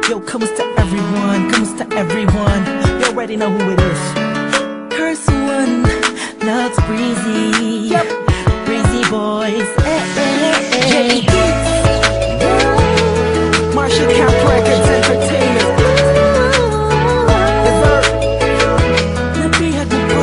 Yo, kamusta everyone? Kamusta everyone? You already know who it is. Curse one, loves Breezy. Yep. Breezy boys. J Hits. Marshall Camp Records Entertainment. Dessert. Nabihag mo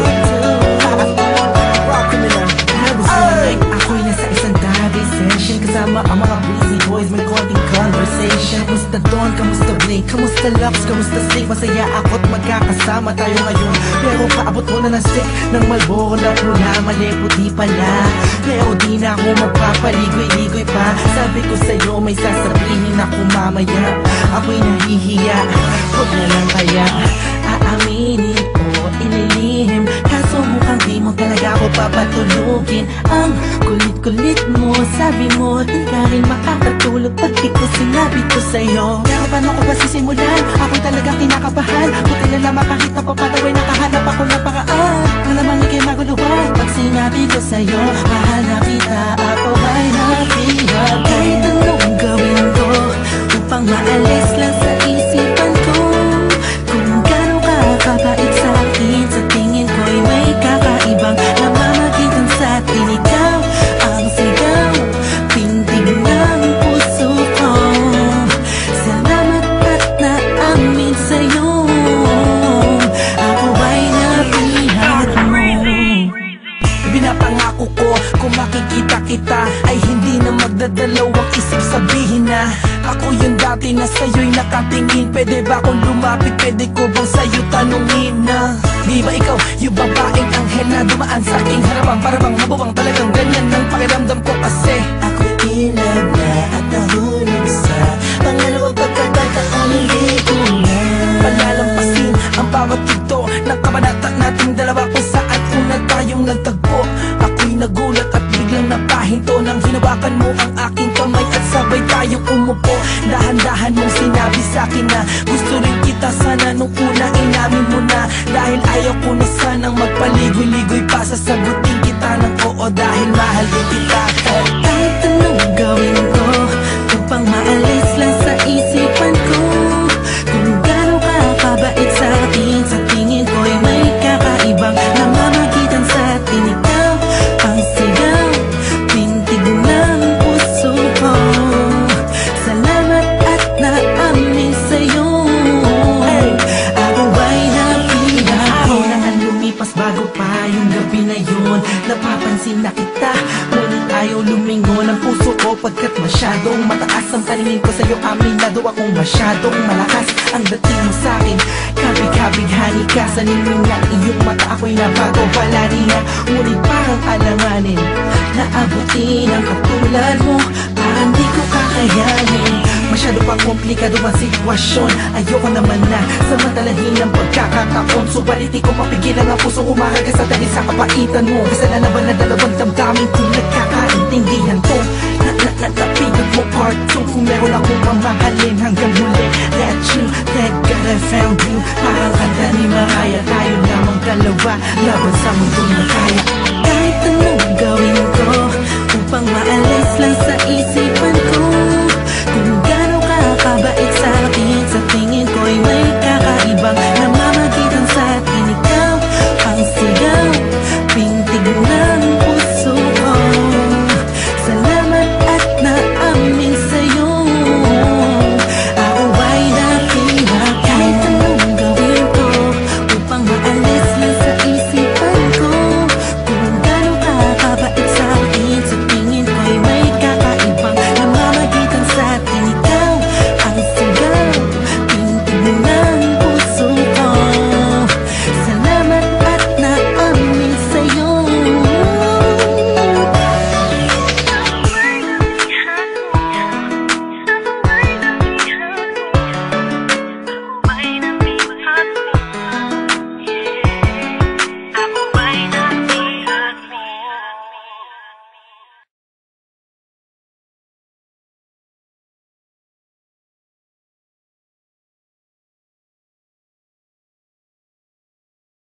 part 2. Rockin' na. Never seen ako'y nasa isang dive session kasama ang mga Breezy boys. May konting conversation. Kamusta Dawn? Kamusta Blake? Kamusta Loves? Kamusta Sleep? Masaya ako't magkakasama tayo ngayon. Pero paabot mo na ng stick ng Malboro na pula. Mali puti pala. Pero di na ako magpapaligoy-ligoy pa. Sabi ko sa'yo may sasabihin ako mamaya. Ako'y nahihiya, huwag na lang kaya aaminin o inilihim. Kaso mukhang di mo talaga ako papatulugin. Ang kulit-kulit mo, sabi mo di ka rin makakatulog pag di ko sinabi ko sa'yo. Pero paano ko ba sisimulan? Ako'y talagang kinakabahan. Buti na lang makahit na papataway, nakahanap ako ng paraan. Ang naman ikay maguluhan pag sinabi ko sa'yo, mahal na kita, ako ay nabihan. Kahit anong gawin ko upang maalis lang sa isipan ko kung gaano ka kabait sa akin. Sa tingin ko'y may kakaibang namamagitan sa atin. Ikaw ang sigaw, tindig ng puso ko. Salamat at naamin sa'yo, ako ay nabihan mo. Binapangako ko kung makikita kita ay hindi na magdadalawang isip sabihin na ako yung dati na sa'yo'y nakatingin. Pwede ba akong lumapit? Pwede ko bang sa'yo tanungin na di ba ikaw yung babaeng anghel na dumaan sa aking harapan? Para bang mabuwang talagang ganyan ng pakiramdam ko kasi ako'y in love na at nahulog sa pangalawang pagkakataong hindi ko na palalampasin ang bawat ito ng kabanata nating dalawa kung saan una tayong nagtagpo. Ako'y nagulat at biglang napahinto nang hinawakan mo ang aking kamay at sabay tayong umupo. Dahan-dahan mong sinabi sa'kin na gusto rin kita sana nung una inamin mo na. Dahil ayaw ko na sanang magpaligoy-ligoy pa, sasagutin kita ng oo dahil mahal din kita. Kahit anong gawin ko upang maalis lang sa isipan ko kung gaano ka kabait sa akin. Sa tingin ko'y may kakaibang namamagitan sa atin. Ikaw ang sigaw, tintig ng puso ko. Salamat at naamin sa'yo, ako ay nabihan. Ako na ang lumipas bago pa yung gabi na yun. Napapansin na kita, ngunit ayaw lumingon ang puso ko pagkat masyadong mataas ang paningin ko sa'yo. Aminado akong masyadong malakas ang dating mo sa'kin. Kabig-kabighani ka sa ningning ng iyong mata. Ako'y nabago pala niya, ngunit parang alanganin na abutin ang katulad mo. Parang di ko kakayanin. Masyado pang komplikado ang sitwasyon. Ayoko naman na samantalahin ang pagkakataon. Subalit di ko mapigilan ang puso umaraga sa dahil sa kapaitan mo. Kasalanan ba na dalawang damdamin kung nagkakaintindihan to? Napigod mo part 2. Kung meron akong mamahalin hanggang huli, let you, thank God I found you. Parang kanta ni Mariah, tayo lamang dalawa laban sa mundo na kaya. Kahit anong gawin ko upang maalis lang sa isipan ko